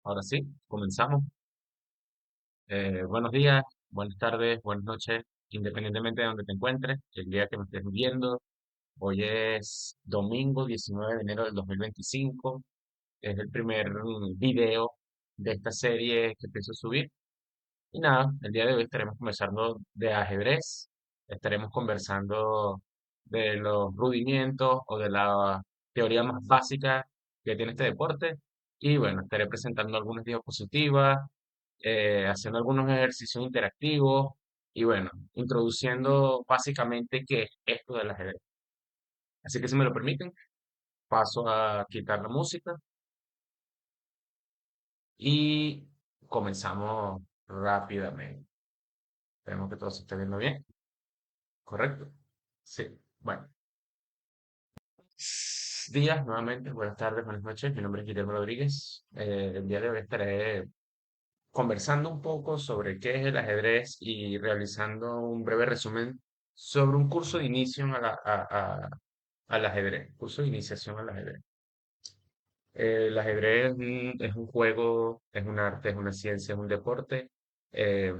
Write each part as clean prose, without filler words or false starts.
Ahora sí, comenzamos. Buenos días, buenas tardes, buenas noches, independientemente de donde te encuentres, el día que me estés viendo. Hoy es domingo 19 de enero del 2025. Es el primer video de esta serie que pienso subir. Y nada, el día de hoy estaremos conversando de ajedrez, estaremos conversando de los rudimientos o de la teoría más básica que tiene este deporte. Y bueno, estaré presentando algunas diapositivas, haciendo algunos ejercicios interactivos y bueno, introduciendo básicamente qué es esto del ajedrez. Así que si me lo permiten, paso a quitar la música y comenzamos rápidamente. Esperemos que todo se esté viendo bien. ¿Correcto? Sí. Bueno, días nuevamente, buenas tardes, buenas noches. Mi nombre es Guillermo Rodríguez. El día de hoy estaré conversando un poco sobre qué es el ajedrez y realizando un breve resumen sobre un curso de inicio al ajedrez, curso de iniciación al ajedrez. El ajedrez es un juego, es un arte, es una ciencia, es un deporte. eh,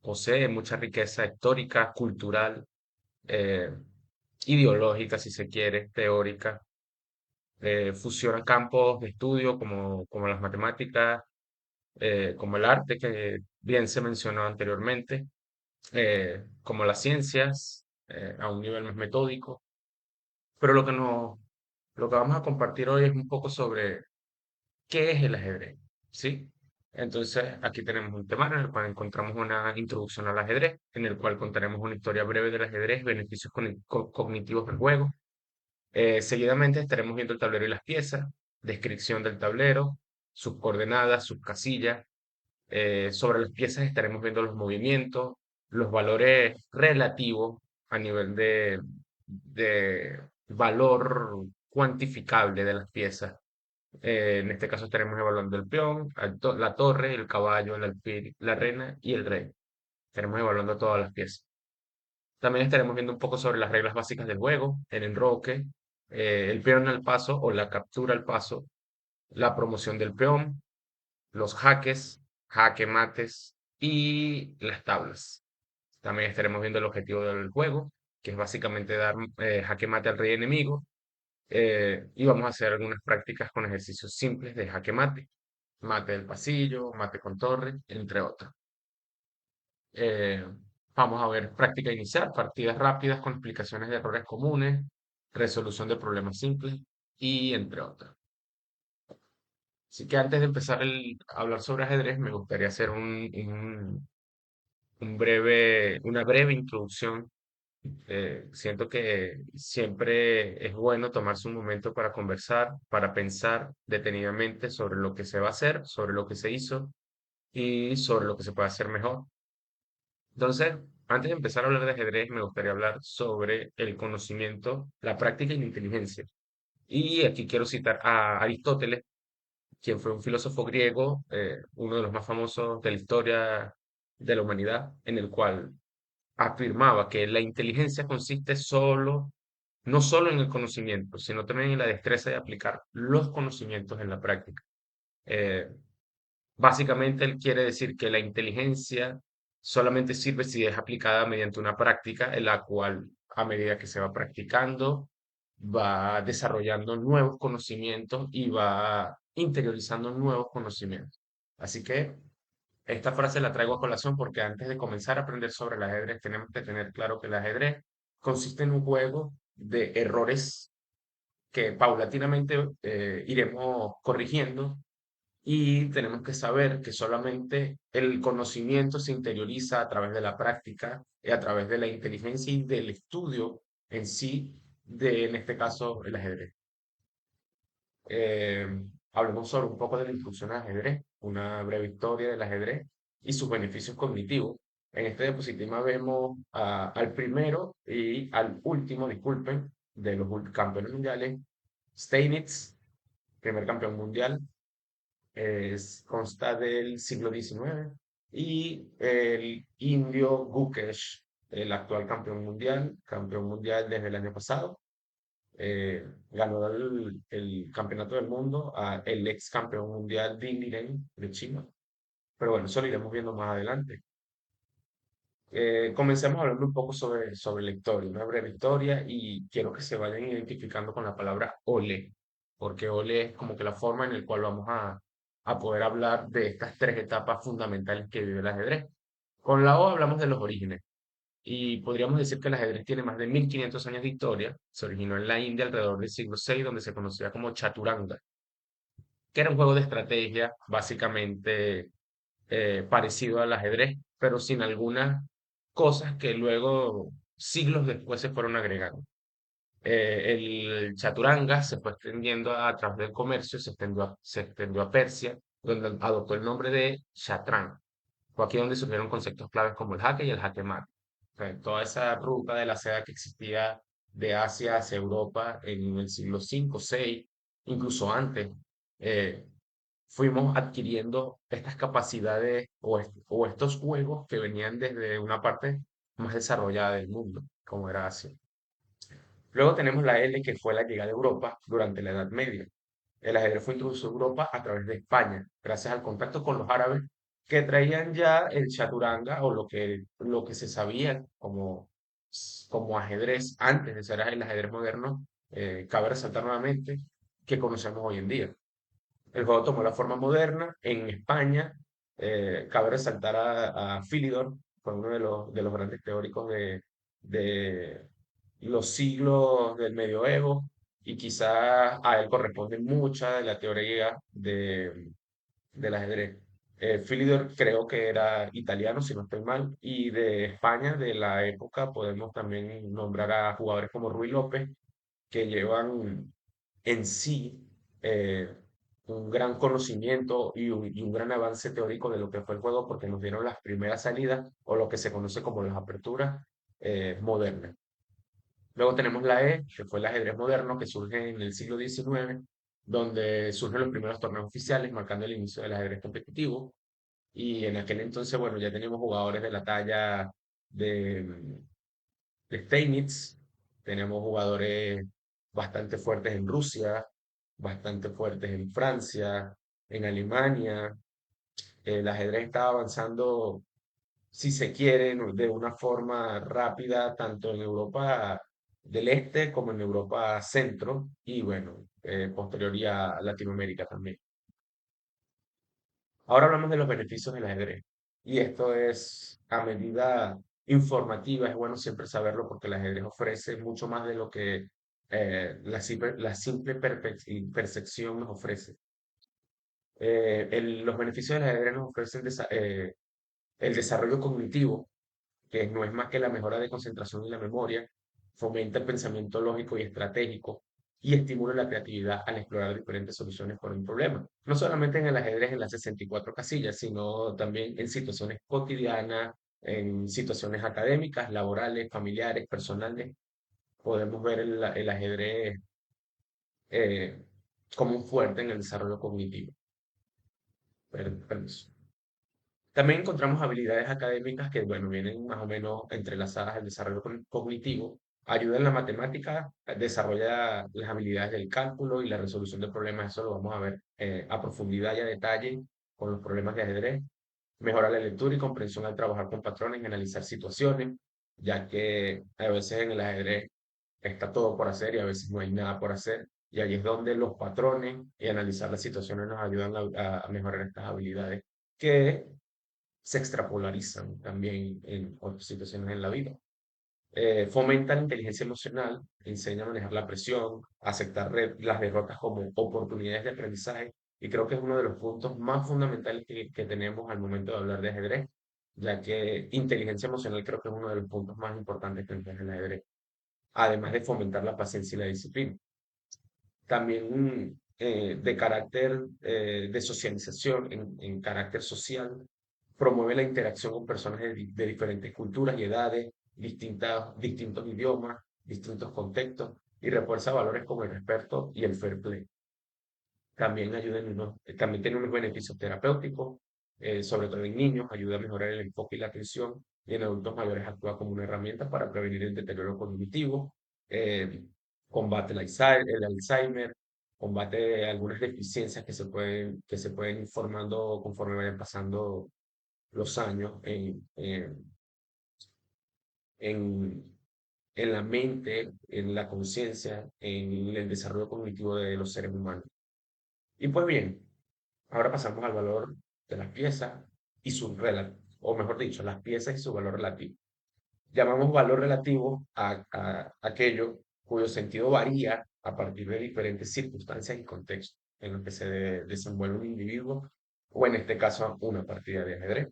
Posee mucha riqueza histórica, cultural, eh, ideológica, si se quiere, teórica. Fusiona campos de estudio como las matemáticas, como el arte, que bien se mencionó anteriormente, como las ciencias, a un nivel más metódico. Pero lo que vamos a compartir hoy es un poco sobre qué es el ajedrez, ¿sí? Entonces, aquí tenemos un temario en el cual encontramos una introducción al ajedrez, en el cual contaremos una historia breve del ajedrez, beneficios cognitivos del juego. Seguidamente estaremos viendo el tablero y las piezas, descripción del tablero, sus coordenadas, sus casillas. Sobre las piezas estaremos viendo los movimientos, los valores relativos a nivel de valor cuantificable de las piezas. En este caso estaremos evaluando el peón, la torre, el caballo, el alfil, la reina y el rey. Estaremos evaluando todas las piezas. También estaremos viendo un poco sobre las reglas básicas del juego, el enroque, el peón al paso o la captura al paso, la promoción del peón, los jaques, jaque mates y las tablas. También estaremos viendo el objetivo del juego, que es básicamente dar jaque mate al rey enemigo. Y vamos a hacer algunas prácticas con ejercicios simples de jaque mate, mate del pasillo, mate con torre, entre otros. Eh, Vamos a ver práctica inicial, partidas rápidas con explicaciones de errores comunes, resolución de problemas simples y entre otros. Así que antes de empezar a hablar sobre ajedrez, me gustaría hacer una breve introducción. Siento que siempre es bueno tomarse un momento para conversar, para pensar detenidamente sobre lo que se va a hacer, sobre lo que se hizo y sobre lo que se puede hacer mejor. Entonces, antes de empezar a hablar de ajedrez, me gustaría hablar sobre el conocimiento, la práctica y la inteligencia. Y aquí quiero citar a Aristóteles, quien fue un filósofo griego, uno de los más famosos de la historia de la humanidad, en el cual afirmaba que la inteligencia consiste no solo en el conocimiento, sino también en la destreza de aplicar los conocimientos en la práctica. Eh, Básicamente, él quiere decir que la inteligencia solamente sirve si es aplicada mediante una práctica en la cual, a medida que se va practicando, va desarrollando nuevos conocimientos y va interiorizando nuevos conocimientos. Así que esta frase la traigo a colación porque antes de comenzar a aprender sobre el ajedrez, tenemos que tener claro que el ajedrez consiste en un juego de errores que paulatinamente iremos corrigiendo, y tenemos que saber que solamente el conocimiento se interioriza a través de la práctica y a través de la inteligencia y del estudio en sí en este caso, el ajedrez. Eh, Hablemos sobre un poco de la introducción al ajedrez, una breve historia del ajedrez y sus beneficios cognitivos. En esta diapositiva vemos al primero y al último, disculpen, de los campeones mundiales. Steinitz, primer campeón mundial, consta del siglo XIX, y el indio Gukesh, el actual campeón mundial desde el año pasado. Ganó el campeonato del mundo a el ex campeón mundial Ding Liren de China. Pero bueno, eso lo iremos viendo más adelante. Comencemos hablando un poco sobre la historia, una breve historia, y quiero que se vayan identificando con la palabra ole, porque ole es como que la forma en la cual vamos a poder hablar de estas tres etapas fundamentales que vive el ajedrez. Con la O hablamos de los orígenes, y podríamos decir que el ajedrez tiene más de 1500 años de historia. Se originó en la India alrededor del siglo VI, donde se conocía como Chaturanga, que era un juego de estrategia básicamente parecido al ajedrez, pero sin algunas cosas que luego, siglos después, se fueron agregando. El chaturanga se fue extendiendo a través del comercio, se extendió a Persia, donde adoptó el nombre de Shatrán. Fue aquí donde surgieron conceptos claves como el jaque y el jaque mate. O sea, toda esa ruta de la seda que existía de Asia hacia Europa en el siglo V, VI, incluso antes, eh, fuimos adquiriendo estas capacidades o estos juegos que venían desde una parte más desarrollada del mundo, como era Asia. Luego tenemos la L, que fue la llegada de Europa durante la Edad Media. El ajedrez fue introducido a Europa a través de España, gracias al contacto con los árabes que traían ya el chaturanga o lo que se sabía como ajedrez antes de ser el ajedrez moderno. Cabe resaltar nuevamente que conocemos hoy en día. El juego tomó la forma moderna en España. Cabe resaltar a Philidor, fue uno de los grandes teóricos de los siglos del medioevo, y quizás a él corresponde mucha de la teoría del ajedrez. Philidor creo que era italiano, si no estoy mal, y de España, de la época, podemos también nombrar a jugadores como Ruy López, que llevan en sí eh, un gran conocimiento y un gran avance teórico de lo que fue el juego, porque nos dieron las primeras salidas o lo que se conoce como las aperturas modernas. Luego tenemos la E, que fue el ajedrez moderno, que surge en el siglo XIX, donde surgen los primeros torneos oficiales, marcando el inicio del ajedrez competitivo. Y en aquel entonces, bueno, ya teníamos jugadores de la talla de, de Steinitz, tenemos jugadores bastante fuertes en Rusia, bastante fuertes en Francia, en Alemania. El ajedrez está avanzando, si se quiere, de una forma rápida, tanto en Europa del Este como en Europa Centro y, bueno, posterior y a Latinoamérica también. Ahora hablamos de los beneficios del ajedrez. Y esto es a medida informativa, es bueno siempre saberlo porque el ajedrez ofrece mucho más de lo que la simple percepción nos ofrece. Los beneficios del ajedrez nos ofrecen el desarrollo cognitivo, que no es más que la mejora de concentración y la memoria, fomenta el pensamiento lógico y estratégico y estimula la creatividad al explorar diferentes soluciones para un problema. No solamente en el ajedrez en las 64 casillas, sino también en situaciones cotidianas, en situaciones académicas, laborales, familiares, personales. Podemos ver el ajedrez eh, como un fuerte en el desarrollo cognitivo. Permiso. También encontramos habilidades académicas que, bueno, vienen más o menos entrelazadas al desarrollo cognitivo, ayuda en la matemática, desarrolla las habilidades del cálculo y la resolución de problemas. Eso lo vamos a ver a profundidad y a detalle con los problemas de ajedrez. Mejora la lectura y comprensión al trabajar con patrones y analizar situaciones, ya que a veces en el ajedrez está todo por hacer y a veces no hay nada por hacer. Y ahí es donde los patrones y analizar las situaciones nos ayudan a mejorar estas habilidades que se extrapolarizan también en otras situaciones en la vida. Fomenta la inteligencia emocional, enseña a manejar la presión, a aceptar las derrotas como oportunidades de aprendizaje, y creo que es uno de los puntos más fundamentales que tenemos al momento de hablar de ajedrez, ya que inteligencia emocional creo que es uno de los puntos más importantes que emplea el ajedrez, además de fomentar la paciencia y la disciplina. También de carácter de socialización, en carácter social, promueve la interacción con personas de diferentes culturas y edades, distintos idiomas, distintos contextos, y refuerza valores como el respeto y el fair play. También tiene unos beneficios terapéuticos, sobre todo en niños, ayuda a mejorar el enfoque y la atención, y en adultos mayores actúa como una herramienta para prevenir el deterioro cognitivo. combate el Alzheimer, combate algunas deficiencias que se pueden ir formando conforme vayan pasando los años en, en la mente, en la conciencia, en el desarrollo cognitivo de los seres humanos. Y pues bien, ahora pasamos al valor de las piezas y su relativo, o mejor dicho, las piezas y su valor relativo. Llamamos valor relativo a aquello cuyo sentido varía a partir de diferentes circunstancias y contextos en los que se desenvuelve un individuo, o en este caso una partida de ajedrez.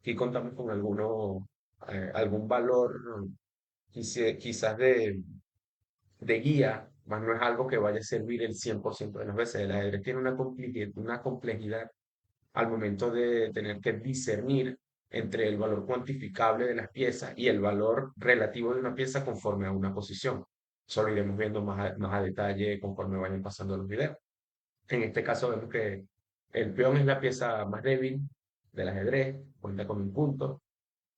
Aquí contamos con algún valor quizás de guía, más no es algo que vaya a servir el 100% de las veces. El ajedrez tiene una complejidad al momento de tener que discernir entre el valor cuantificable de las piezas y el valor relativo de una pieza conforme a una posición. Eso lo iremos viendo más a detalle conforme vayan pasando los videos. En este caso vemos que el peón es la pieza más débil del ajedrez, cuenta con un punto.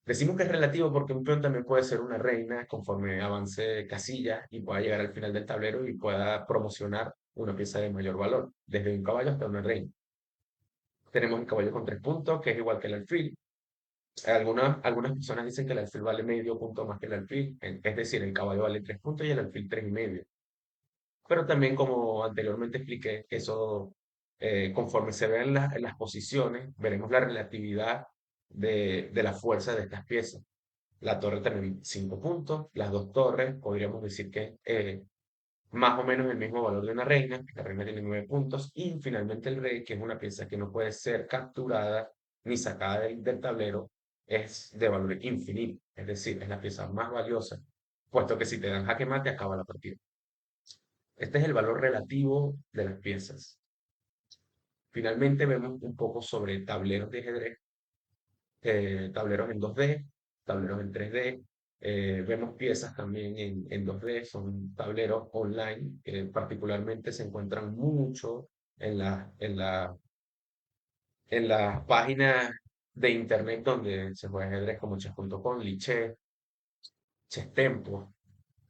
Decimos que es relativo porque un peón también puede ser una reina conforme avance casilla y pueda llegar al final del tablero y pueda promocionar una pieza de mayor valor, desde un caballo hasta una reina. Tenemos un caballo con 3 puntos, que es igual que el alfil. Algunas personas dicen que el alfil vale medio punto más que el alfil, es decir, el caballo vale 3 puntos y el alfil 3,5. Pero también, como anteriormente expliqué, eso, conforme se vean en las posiciones, veremos la relatividad de la fuerza de estas piezas. La torre tiene 5 puntos, las dos torres podríamos decir que más o menos el mismo valor de una reina, la reina tiene 9 puntos, y finalmente el rey, que es una pieza que no puede ser capturada ni sacada del tablero, es de valor infinito, es decir, es la pieza más valiosa, puesto que si te dan jaque mate acaba la partida. Este es el valor relativo de las piezas. Finalmente vemos un poco sobre tableros de ajedrez, tableros en 2D, tableros en 3D. Vemos piezas también en 2D, son tableros online que particularmente se encuentran mucho en las páginas de internet donde se juega ajedrez como chess.com, Lichess, Chess Tempo.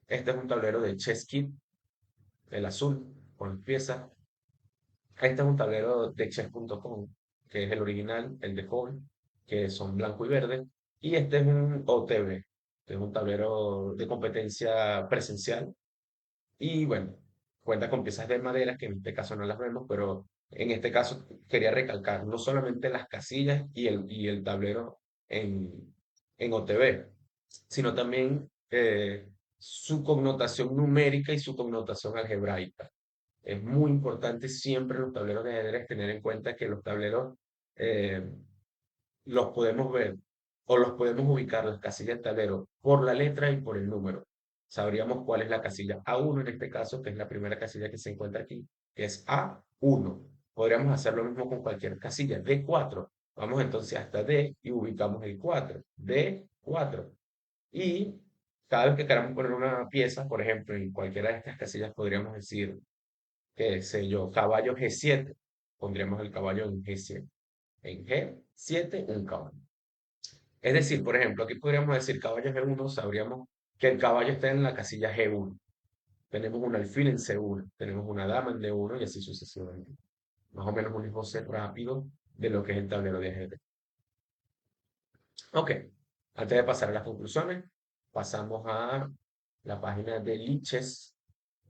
Este es un tablero de Chess Kit, el azul, con piezas. Este es un tablero de chess.com, que es el original, el de Hall, que son blanco y verde. Y este es un OTB, que es un tablero de competencia presencial. Y bueno, cuenta con piezas de madera, que en este caso no las vemos, pero en este caso quería recalcar no solamente las casillas y el tablero en OTB, sino también su connotación numérica y su connotación algebraica. Es muy importante siempre en los tableros de ajedrez tener en cuenta que los tableros eh, los podemos ver o los podemos ubicar, las casillas del tablero, por la letra y por el número. Sabríamos cuál es la casilla A1 en este caso, que es la primera casilla que se encuentra aquí, que es A1. Podríamos hacer lo mismo con cualquier casilla. D4. Vamos entonces hasta D y ubicamos el 4. D4. Y cada vez que queramos poner una pieza, por ejemplo, en cualquiera de estas casillas podríamos decir qué sé yo, caballo G7. Pondríamos el caballo en G7. En G7, un caballo. Es decir, por ejemplo, aquí podríamos decir caballo G1, sabríamos que el caballo está en la casilla G1. Tenemos un alfil en C1, tenemos una dama en D1 y así sucesivamente. Más o menos un esbozo rápido de lo que es el tablero de ajedrez. Ok, antes de pasar a las conclusiones, pasamos a la página de Lichess,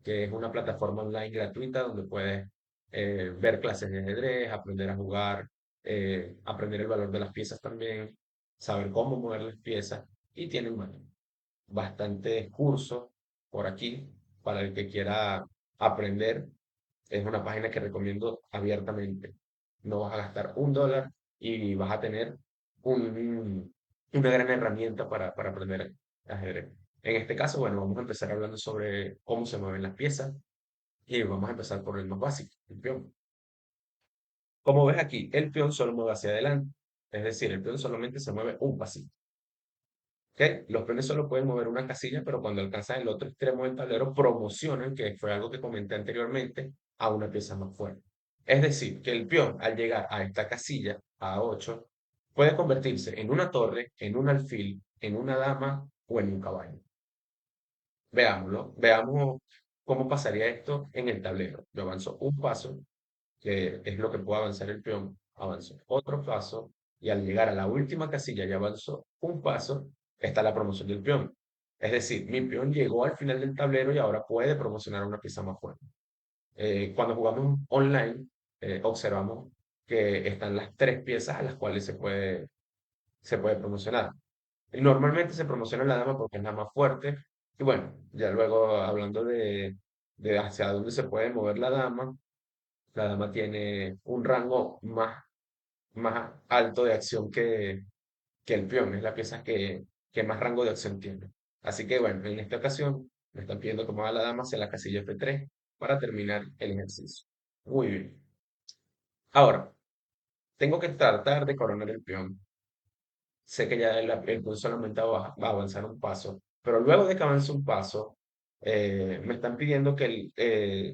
que es una plataforma online gratuita donde puedes ver clases de ajedrez, aprender a jugar, aprender el valor de las piezas también, saber cómo mover las piezas y tienen bueno, bastantes cursos por aquí para el que quiera aprender. Es una página que recomiendo abiertamente. No vas a gastar $1 y vas a tener una gran herramienta para aprender ajedrez. En este caso, bueno, vamos a empezar hablando sobre cómo se mueven las piezas y vamos a empezar por el más básico, el peón. Como ves aquí, el peón solo mueve hacia adelante, es decir, el peón solamente se mueve un pasito. ¿Ok? Los peones solo pueden mover una casilla, pero cuando alcanzan el otro extremo del tablero, promocionan, que fue algo que comenté anteriormente, a una pieza más fuerte. Es decir, que el peón, al llegar a esta casilla, A8, puede convertirse en una torre, en un alfil, en una dama o en un caballo. Veámoslo, veamos cómo pasaría esto en el tablero. Yo avanzo un paso, que es lo que puede avanzar el peón, avanzo otro paso, y al llegar a la última casilla y avanzo un paso, está la promoción del peón. Es decir, mi peón llegó al final del tablero y ahora puede promocionar una pieza más fuerte. Cuando jugamos online, observamos que están las tres piezas a las cuales se puede promocionar. Normalmente se promociona la dama porque es la más fuerte. Y bueno, ya luego hablando de hacia dónde se puede mover la dama tiene un rango más alto de acción que el peón. Es la pieza que más rango de acción tiene. Así que bueno, en esta ocasión me están pidiendo que mueva la dama hacia la casilla F3 para terminar el ejercicio. Muy bien. Ahora, tengo que tratar de coronar el peón. Sé que ya el peón solamente va a avanzar un paso, pero luego de que avance un paso, me están pidiendo que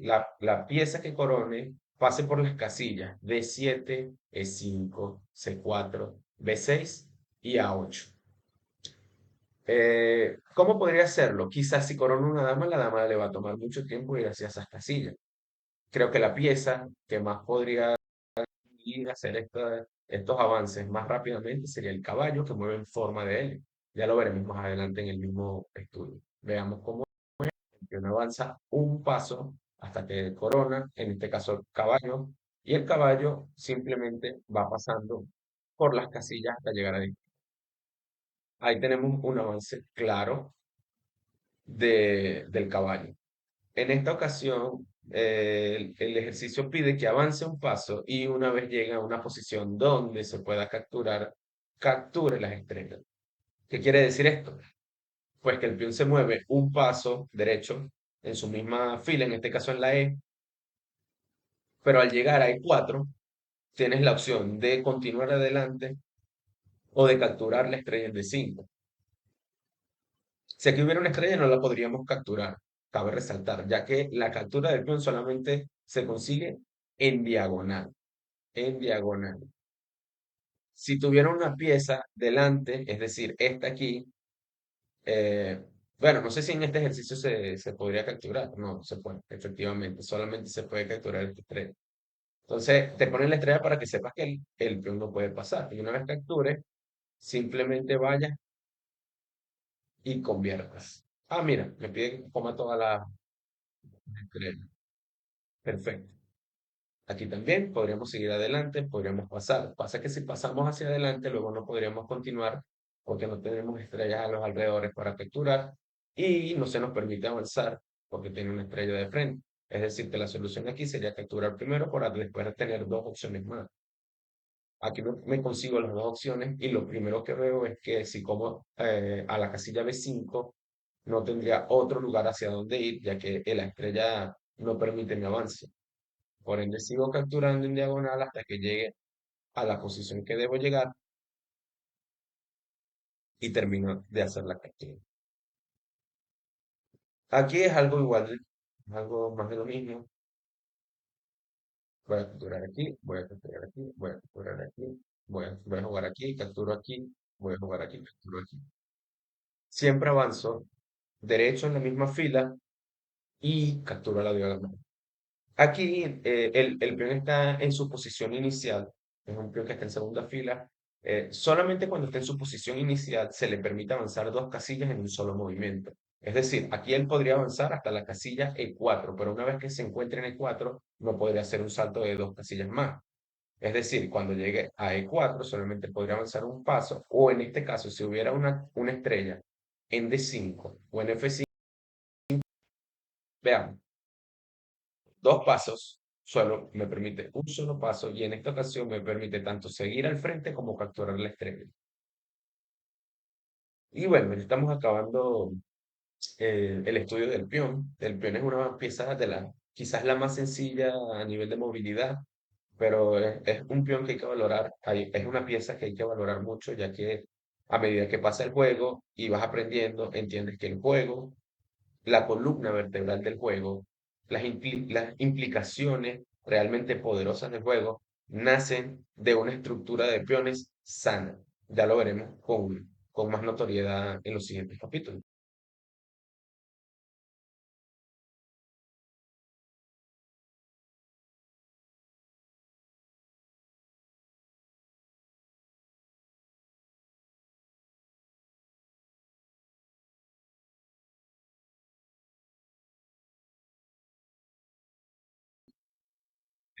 la pieza que corone pase por las casillas D7, E5, C4, B6 y A8. ¿Cómo podría hacerlo? Quizás si corona una dama, la dama le va a tomar mucho tiempo ir hacia esas casillas. Creo que la pieza que más podría ir a hacer estos avances más rápidamente sería el caballo que mueve en forma de L. Ya lo veremos más adelante en el mismo estudio. Veamos cómo el peón avanza un paso hasta que corona, en este caso el caballo, y el caballo simplemente va pasando por las casillas hasta llegar ahí. Ahí tenemos un avance claro del caballo. En esta ocasión, el ejercicio pide que avance un paso y una vez llega a una posición donde se pueda capturar, capture las estrellas. ¿Qué quiere decir esto? Pues que el peón se mueve un paso derecho en su misma fila, en este caso en la E, pero al llegar a E4 tienes la opción de continuar adelante o de capturar la estrella en D5. Si aquí hubiera una estrella no la podríamos capturar, cabe resaltar, ya que la captura del peón solamente se consigue en diagonal. En diagonal. Si tuviera una pieza delante, es decir, esta aquí, eh, bueno, no sé si en este ejercicio se podría capturar. No, se puede, efectivamente, solamente se puede capturar esta estrella. Entonces, te ponen la estrella para que sepas que el peón no puede pasar. Y una vez capture, simplemente vayas y conviertas. Ah, mira, me pide que coma todas las estrellas. Perfecto. Aquí también podríamos seguir adelante, podríamos pasar. Pasa que si pasamos hacia adelante, luego no podríamos continuar porque no tenemos estrellas a los alrededores para capturar y no se nos permite avanzar porque tiene una estrella de frente. Es decir, que la solución aquí sería capturar primero para después tener dos opciones más. Aquí me consigo las dos opciones y lo primero que veo es que si como a la casilla B5 no tendría otro lugar hacia donde ir, ya que la estrella no permite mi avance. Por ende, sigo capturando en diagonal hasta que llegue a la posición que debo llegar y termino de hacer la captura. Aquí es algo igual, algo más de lo mismo. Voy a capturar aquí, voy a capturar aquí, voy a capturar aquí, voy a jugar aquí, capturo aquí, voy a jugar aquí, capturo aquí. Siempre avanzo derecho en la misma fila y capturo la diagonal. Aquí el peón está en su posición inicial, es un peón que está en segunda fila. Solamente cuando está en su posición inicial se le permite avanzar dos casillas en un solo movimiento. Es decir, aquí él podría avanzar hasta la casilla E4, pero una vez que se encuentre en E4 no podría hacer un salto de dos casillas más. Es decir, cuando llegue a E4 solamente podría avanzar un paso, o en este caso, si hubiera una estrella en D5 o en F5, veamos. Dos pasos, solo me permite un solo paso y en esta ocasión me permite tanto seguir al frente como capturar la estrella. Y bueno, ya estamos acabando el estudio del peón. El peón es una pieza quizás la más sencilla a nivel de movilidad, pero es un peón que hay que valorar, es una pieza que hay que valorar mucho, ya que a medida que pasa el juego y vas aprendiendo, entiendes que el juego la columna vertebral del juego, las implicaciones realmente poderosas del juego, nacen de una estructura de peones sana. Ya lo veremos con más notoriedad en los siguientes capítulos.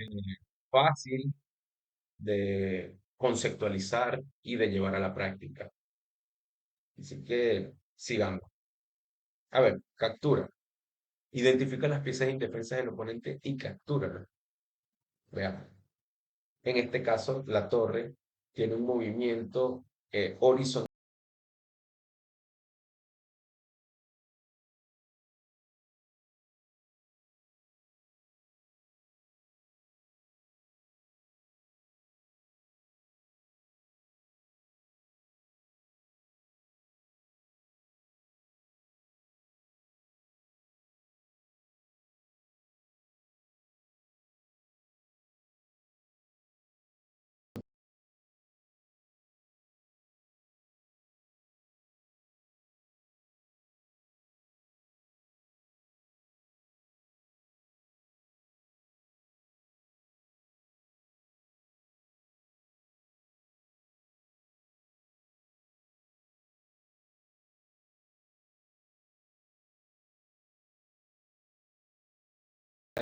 eh, fácil de conceptualizar y de llevar a la práctica. Así que sigamos. A ver, captura. Identifica las piezas indefensas del oponente y captúralas. Veamos. En este caso, la torre tiene un movimiento horizontal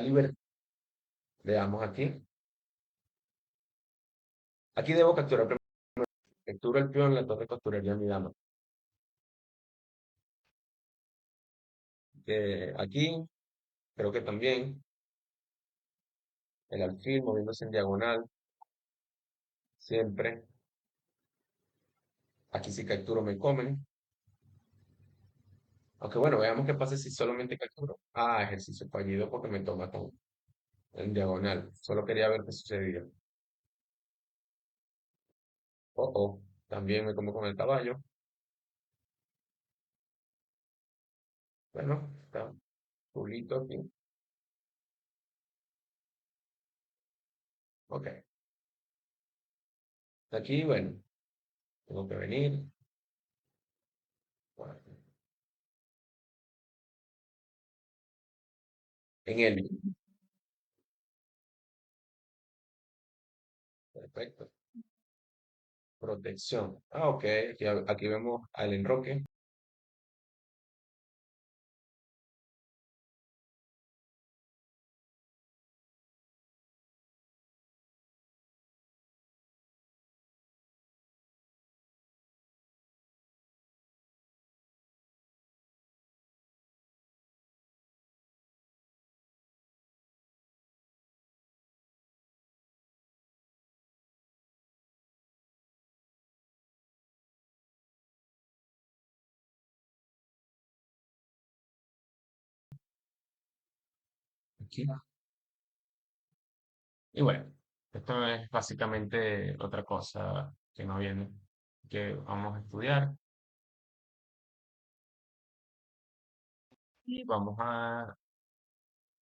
libertad. Veamos aquí. Aquí debo capturar primero. Captura el peón, la torre capturaría mi dama. Aquí creo que también el alfil moviéndose en diagonal, siempre. Aquí si capturo me comen. Aunque bueno, veamos qué pasa si solamente capturo. Ah, ejercicio fallido porque me toma con, en diagonal. Solo quería ver qué sucedía. Oh, oh. También me como con el caballo. Bueno, está pulito aquí. Ok. Aquí, bueno, tengo que venir. Bueno, en él. Perfecto. Protección. Ah, ok. Aquí vemos al enroque. Aquí. Y bueno, esto es básicamente otra cosa que no viene, que vamos a estudiar y vamos a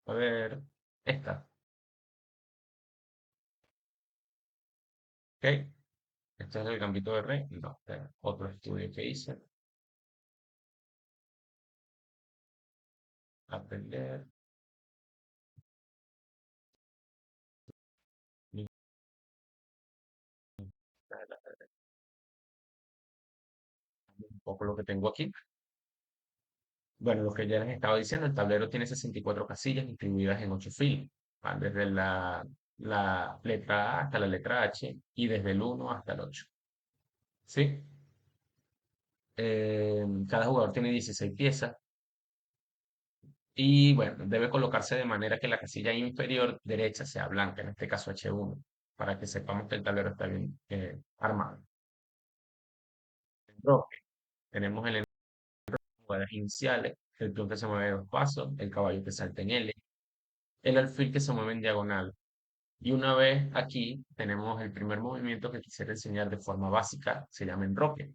ver esta, ¿ok? Este es el gambito de rey, no, espera, otro estudio que hice, aprender, un poco lo que tengo aquí. Bueno, lo que ya les estaba diciendo, el tablero tiene 64 casillas distribuidas en 8 filas, van desde la letra A hasta la letra H y desde el 1 hasta el 8, ¿sí? Cada jugador tiene 16 piezas y bueno, debe colocarse de manera que la casilla inferior derecha sea blanca, en este caso H1, para que sepamos que el tablero está bien armado. Enroque. Tenemos el enroque de jugadas iniciales, el peón que se mueve dos pasos, el caballo que salta en L, el alfil que se mueve en diagonal. Y una vez aquí tenemos el primer movimiento que quisiera enseñar de forma básica, se llama enroque.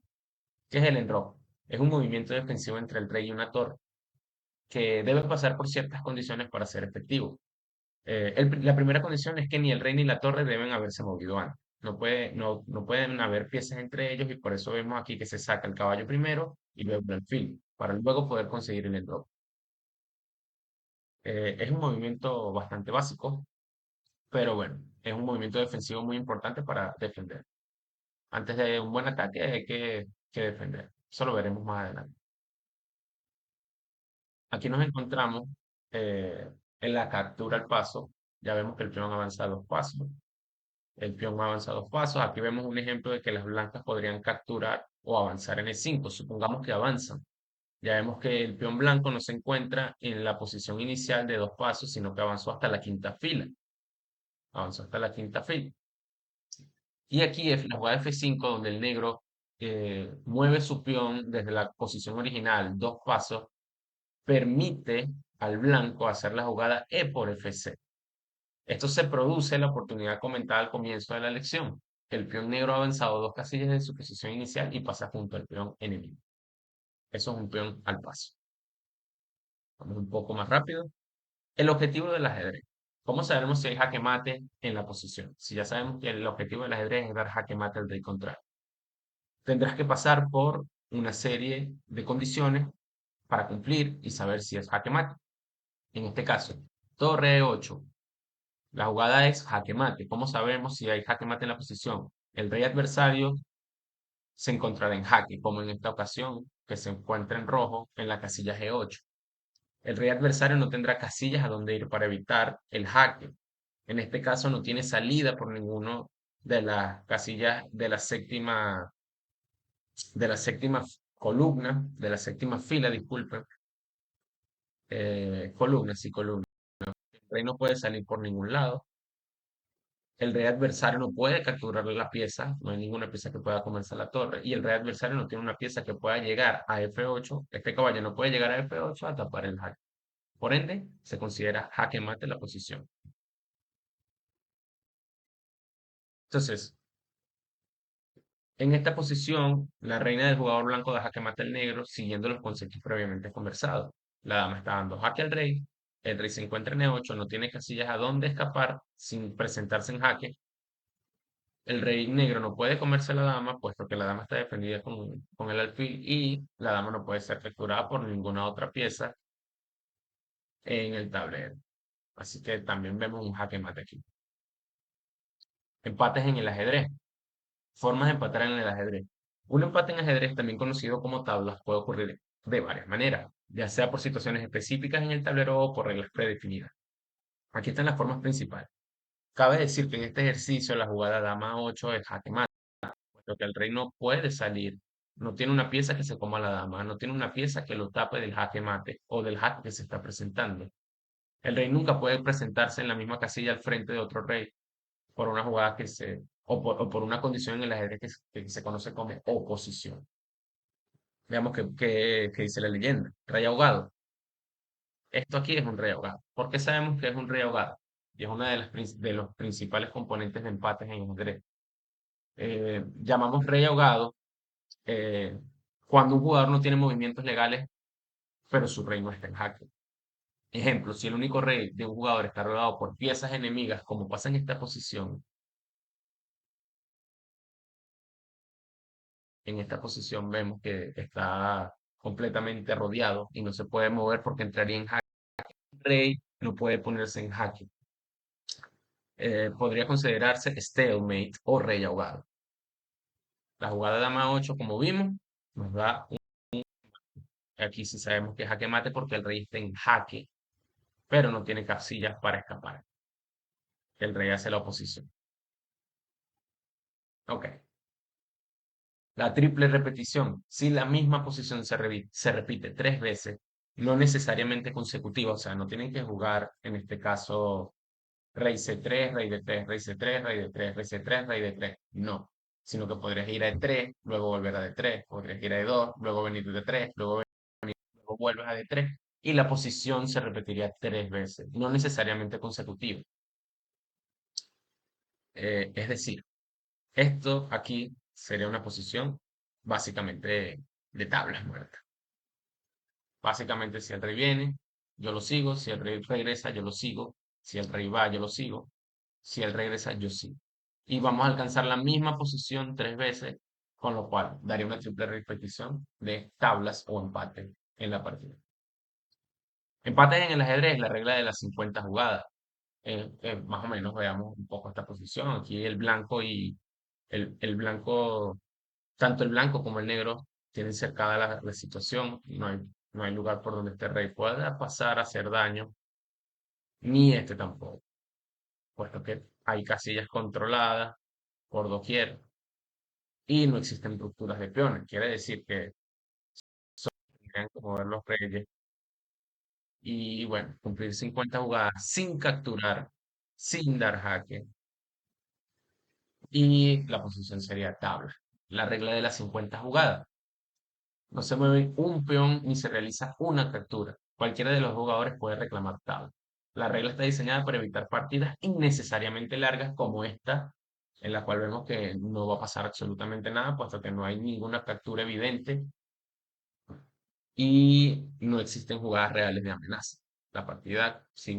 ¿Qué es el enroque? Es un movimiento defensivo entre el rey y una torre que debe pasar por ciertas condiciones para ser efectivo. La primera condición es que ni el rey ni la torre deben haberse movido antes. No pueden haber piezas entre ellos y por eso vemos aquí que se saca el caballo primero y luego el alfil, para luego poder conseguir el enroque. Es un movimiento bastante básico, pero bueno, es un movimiento defensivo muy importante para defender. Antes de un buen ataque hay que defender. Eso lo veremos más adelante. Aquí nos encontramos en la captura al paso. Ya vemos que el peón avanza 2 pasos. El peón avanza 2 pasos. Aquí vemos un ejemplo de que las blancas podrían capturar o avanzar en E5. Supongamos que avanzan. Ya vemos que el peón blanco no se encuentra en la posición inicial de 2 pasos, sino que avanzó hasta la quinta fila. Avanzó hasta la quinta fila. Y aquí es la jugada F5, donde el negro mueve su peón desde la posición original 2 pasos, permite al blanco hacer la jugada E por F6. Esto se produce la oportunidad comentada al comienzo de la lección. El peón negro ha avanzado 2 casillas de su posición inicial y pasa junto al peón enemigo. Eso es un peón al paso. Vamos un poco más rápido. El objetivo del ajedrez. ¿Cómo sabemos si hay jaque mate en la posición? Si ya sabemos que el objetivo del ajedrez es dar jaque mate al rey contrario. Tendrás que pasar por una serie de condiciones para cumplir y saber si es jaque mate. En este caso, torre E8. La jugada es jaque mate. ¿Cómo sabemos si hay jaque mate en la posición? El rey adversario se encontrará en jaque, como en esta ocasión, que se encuentra en rojo en la casilla G8. El rey adversario no tendrá casillas a donde ir para evitar el jaque. En este caso no tiene salida por ninguno de las casillas de la séptima columna, de la séptima fila, disculpen, columna, sí, columna. El rey no puede salir por ningún lado. El rey adversario no puede capturar la pieza, no hay ninguna pieza que pueda comerse la torre, y el rey adversario no tiene una pieza que pueda llegar a F8. Este caballo no puede llegar a F8 a tapar el jaque. Por ende, se considera jaque mate la posición. Entonces, en esta posición, la reina del jugador blanco da jaque mate al negro, siguiendo los conceptos previamente conversados. La dama está dando jaque al rey, el rey se encuentra en E8, no tiene casillas a dónde escapar sin presentarse en jaque. El rey negro no puede comerse a la dama, puesto que la dama está defendida con el alfil y la dama no puede ser capturada por ninguna otra pieza en el tablero. Así que también vemos un jaque mate aquí. Empates en el ajedrez. Formas de empatar en el ajedrez. Un empate en ajedrez, también conocido como tablas, puede ocurrir de varias maneras, ya sea por situaciones específicas en el tablero o por reglas predefinidas. Aquí están las formas principales. Cabe decir que en este ejercicio la jugada dama 8 es jaque mate, puesto que el rey no puede salir, no tiene una pieza que se coma a la dama, no tiene una pieza que lo tape del jaque mate o del jaque que se está presentando. El rey nunca puede presentarse en la misma casilla al frente de otro rey por una jugada o por una condición en el ajedrez que se conoce como oposición. Veamos qué dice la leyenda. Rey ahogado. Esto aquí es un rey ahogado. ¿Por qué sabemos que es un rey ahogado? Y es uno de los principales componentes de empates en ajedrez. Llamamos rey ahogado eh, cuando un jugador no tiene movimientos legales, pero su rey no está en jaque. Ejemplo, si el único rey de un jugador está rodeado por piezas enemigas, como pasa en esta posición, en esta posición vemos que está completamente rodeado y no se puede mover porque entraría en jaque. El rey no puede ponerse en jaque. Podría considerarse stalemate o rey ahogado. La jugada de dama 8, como vimos, nos da aquí sí sabemos que es jaque mate porque el rey está en jaque, pero no tiene casillas para escapar. El rey hace la oposición. Ok. La triple repetición. Si la misma posición se repite 3 veces, no necesariamente consecutiva, o sea, no tienen que jugar, en este caso, rey C3, rey D3, rey C3, rey D3, rey C3, rey D3. No, sino que podrías ir a E3, luego volver a D3, podrías ir a E2, luego venir a D3, luego vuelves a D3 y la posición se repetiría 3 veces, no necesariamente consecutiva. Es decir, esto aquí sería una posición básicamente de tablas muertas. Básicamente, si el rey viene, yo lo sigo. Si el rey regresa, yo lo sigo. Si el rey va, yo lo sigo. Si él regresa, yo sigo. Y vamos a alcanzar la misma posición 3 veces, con lo cual daría una triple repetición de tablas o empate en la partida. Empates en el ajedrez, la regla de las 50 jugadas. Más o menos veamos un poco esta posición. Aquí el blanco, tanto el blanco como el negro tienen cercada la situación. No hay lugar por donde este rey pueda pasar a hacer daño, ni este tampoco. puesto que hay casillas controladas por doquier y no existen rupturas de peones. Quiere decir que tendrían que mover los reyes y, bueno, cumplir 50 jugadas sin capturar, sin dar jaque, y la posición sería tabla. La regla de las 50 jugadas. No se mueve un peón ni se realiza una captura. Cualquiera de los jugadores puede reclamar tabla. La regla está diseñada para evitar partidas innecesariamente largas como esta, en la cual vemos que no va a pasar absolutamente nada, puesto que no hay ninguna captura evidente y no existen jugadas reales de amenaza. La partida, si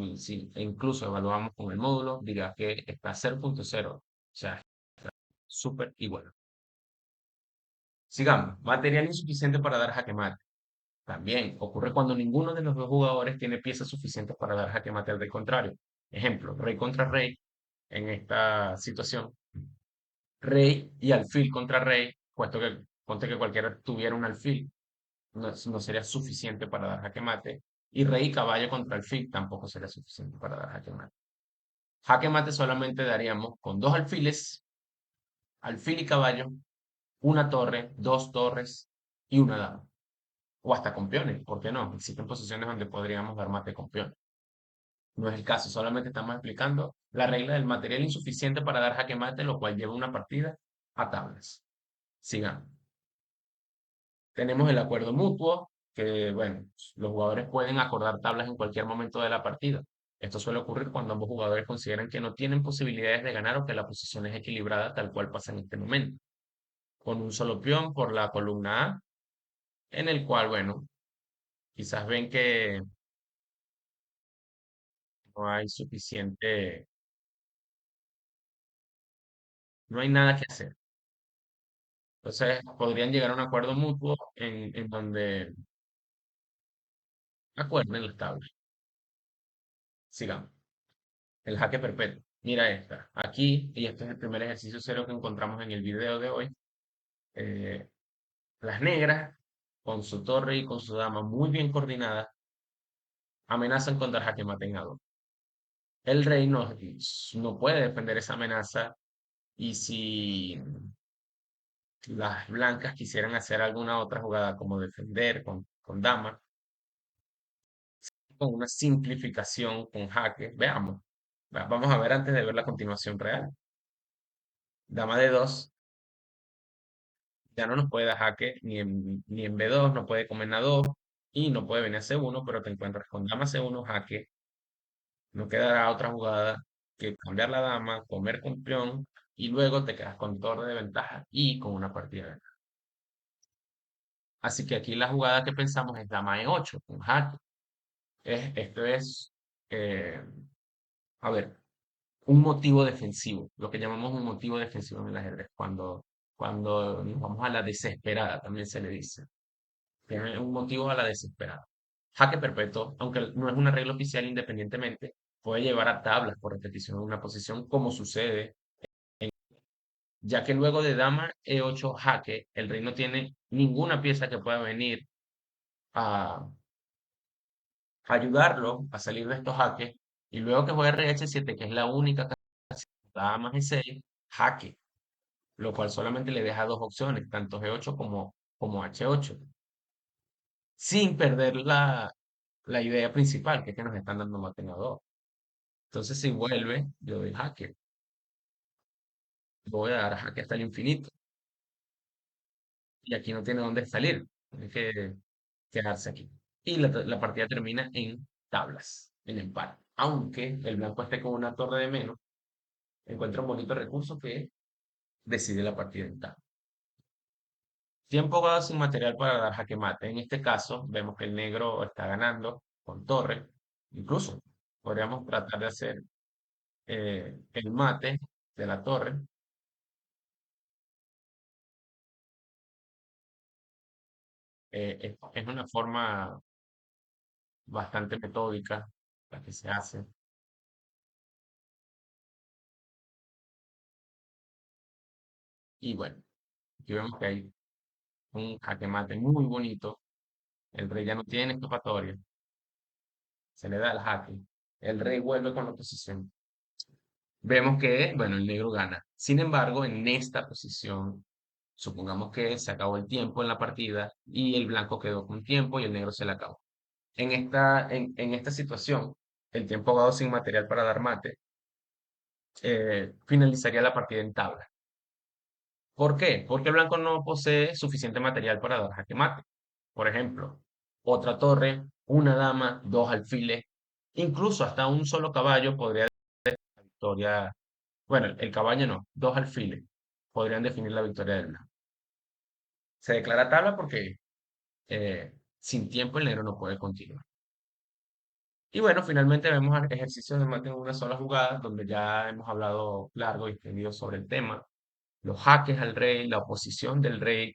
e incluso evaluamos con el módulo, dirá que está a 0.0, o sea, súper igual. Sigamos. Material insuficiente para dar jaque mate. También ocurre cuando ninguno de los dos jugadores tiene piezas suficientes para dar jaque mate al del contrario. Ejemplo, rey contra rey en esta situación. Rey y alfil contra rey, puesto que ponte que cualquiera tuviera un alfil, no sería suficiente para dar jaque mate. Y rey y caballo contra alfil tampoco sería suficiente para dar jaque mate. Jaque mate solamente daríamos con dos alfiles, alfil y caballo, una torre, dos torres y una dama. O hasta con peones, ¿por qué no? Existen posiciones donde podríamos dar mate con peones. No es el caso, solamente estamos explicando la regla del material insuficiente para dar jaque mate, lo cual lleva una partida a tablas. Sigamos. Tenemos el acuerdo mutuo, que, bueno, los jugadores pueden acordar tablas en cualquier momento de la partida. Esto suele ocurrir cuando ambos jugadores consideran que no tienen posibilidades de ganar o que la posición es equilibrada, tal cual pasa en este momento. Con un solo peón por la columna A, en el cual, bueno, quizás ven que no hay suficiente, no hay nada que hacer. Entonces, podrían llegar a un acuerdo mutuo en donde acuerden las tablas. Sigamos. El jaque perpetuo. Mira esta. Aquí, y este es el primer ejercicio cero que encontramos en el video de hoy. eh, las negras, con su torre y con su dama muy bien coordinadas, amenazan con dar jaque mate en A2. El rey no puede defender esa amenaza y si las blancas quisieran hacer alguna otra jugada como defender con dama, con una simplificación con jaque. Veamos. Vamos a ver antes de ver la continuación real. Dama de 2 ya no nos puede dar jaque ni en B2, no puede comer en A2 y no puede venir a C1, pero te encuentras con dama C1, jaque. No quedará otra jugada que cambiar la dama, comer con peón y luego te quedas con torre de ventaja y con una partida de ventaja. Así que aquí la jugada que pensamos es dama E8, con jaque. Esto es, eh, a ver, un motivo defensivo, lo que llamamos un motivo defensivo en el ajedrez, cuando nos vamos a la desesperada, también se le dice. Tiene un motivo a la desesperada. Jaque perpetuo, aunque no es una regla oficial independientemente, puede llevar a tablas por repetición de una posición, como sucede, ya que luego de dama E8 jaque, el rey no tiene ninguna pieza que pueda venir a ayudarlo a salir de estos jaques, y luego que juegue rey H7, que es la única dama G6, jaque, lo cual solamente le deja dos opciones, tanto G8 como H8, sin perder la idea principal, que es que nos están dando mate en A2. Entonces, si vuelve, yo doy jaque. Voy a dar jaque hasta el infinito. Y aquí no tiene dónde salir. Tiene que quedarse aquí. Y la partida termina en tablas, en empate. Aunque el blanco esté con una torre de menos, encuentra un bonito recurso que decide la partida en tablas. Tiempo jugado sin material para dar jaque mate. En este caso, vemos que el negro está ganando con torre. Incluso podríamos tratar de hacer el mate de la torre. Es una forma bastante metódica la que se hace. Y bueno, aquí vemos que hay un jaque mate muy bonito. El rey ya no tiene escapatoria. Se le da el jaque. El rey vuelve con la posición. vemos que, bueno, el negro gana. Sin embargo, en esta posición, supongamos que se acabó el tiempo en la partida y el blanco quedó con tiempo y el negro se le acabó. En esta situación, el tiempo abogado sin material para dar mate, finalizaría la partida en tabla. ¿Por qué? Porque el blanco no posee suficiente material para dar jaque mate. Por ejemplo, otra torre, una dama, dos alfiles, incluso hasta un solo caballo podría dar la victoria. Bueno, el caballo no, dos alfiles podrían definir la victoria del blanco. Se declara tabla porque sin tiempo el negro no puede continuar. Y bueno, finalmente vemos ejercicios de mate en una sola jugada, donde ya hemos hablado largo y extendido sobre el tema. Los jaques al rey, la oposición del rey,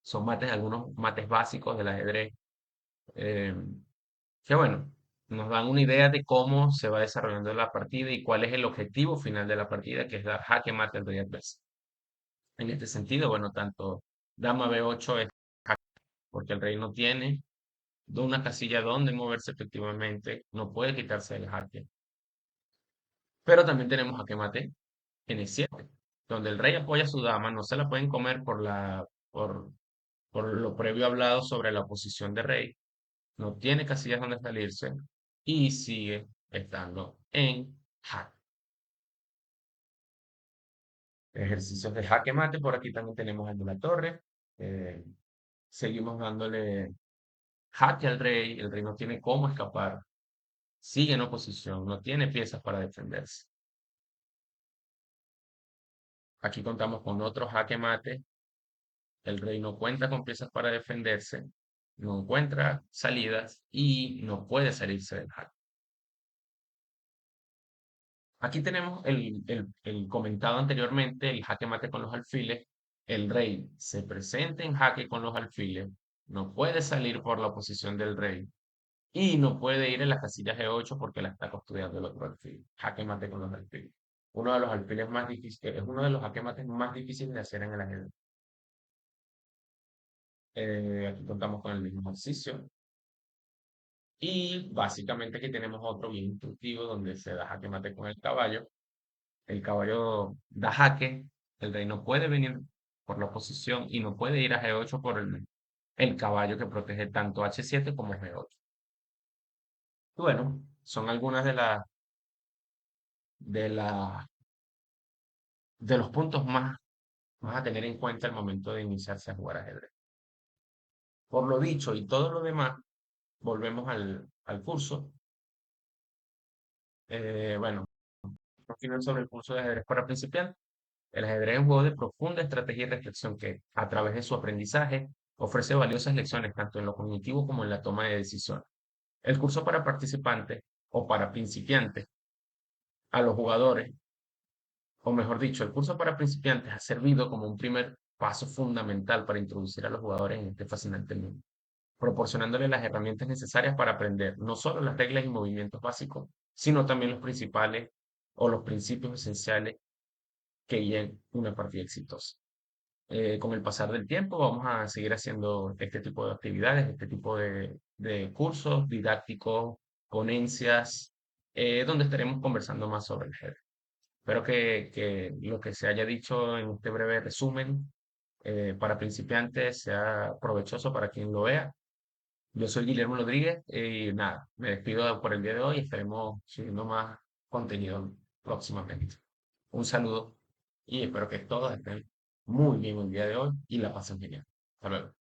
son mates, algunos mates básicos del ajedrez, eh, que bueno, nos dan una idea de cómo se va desarrollando la partida y cuál es el objetivo final de la partida, que es dar jaque mate al rey adverso. En este sentido, bueno, tanto dama B8 es porque el rey no tiene de una casilla donde moverse efectivamente, no puede quitarse el jaque. Pero también tenemos jaque mate en E7, donde el rey apoya a su dama, no se la pueden comer por lo previo hablado sobre la posición de rey, no tiene casillas donde salirse y sigue estando en jaque. Ejercicios de jaque mate, por aquí también tenemos el de la torre. eh, Seguimos dándole jaque al rey, el rey no tiene cómo escapar, sigue en oposición, no tiene piezas para defenderse. Aquí contamos con otro jaque mate, el rey no cuenta con piezas para defenderse, no encuentra salidas y no puede salirse del jaque. Aquí tenemos el comentado anteriormente, el jaque mate con los alfiles. El rey se presenta en jaque con los alfiles, no puede salir por la posición del rey y no puede ir en la casilla G8 porque la está custodiando el otro alfil. Jaque mate con los alfiles. Uno de los alfiles más difíciles, es uno de los jaque mates más difíciles de hacer en el ajedrez. Aquí contamos con el mismo ejercicio. Y básicamente aquí tenemos otro bien instructivo donde se da jaque mate con el caballo. El caballo da jaque, el rey no puede venir por la oposición y no puede ir a G8 por el caballo que protege tanto H7 como G8. Y bueno, son algunas de la, de los puntos más a tener en cuenta al momento de iniciarse a jugar ajedrez. Por lo dicho y todo lo demás, volvemos al curso. Bueno, al final sobre el curso de ajedrez para principiantes. El ajedrez es un juego de profunda estrategia y reflexión que, a través de su aprendizaje, ofrece valiosas lecciones tanto en lo cognitivo como en la toma de decisiones. El curso para participantes o para principiantes, a los jugadores, o mejor dicho, el curso para principiantes ha servido como un primer paso fundamental para introducir a los jugadores en este fascinante mundo, proporcionándoles las herramientas necesarias para aprender no solo las reglas y movimientos básicos, sino también los principales o los principios esenciales que guían una partida exitosa. Con el pasar del tiempo vamos a seguir haciendo este tipo de actividades, este tipo de cursos didácticos, ponencias, donde estaremos conversando más sobre el ajedrez. Espero que lo que se haya dicho en este breve resumen para principiantes sea provechoso para quien lo vea. Yo soy Guillermo Rodríguez y nada, me despido por el día de hoy y estaremos subiendo más contenido próximamente. Un saludo y espero que todos estén muy bien el día de hoy y la pasen genial. Hasta luego.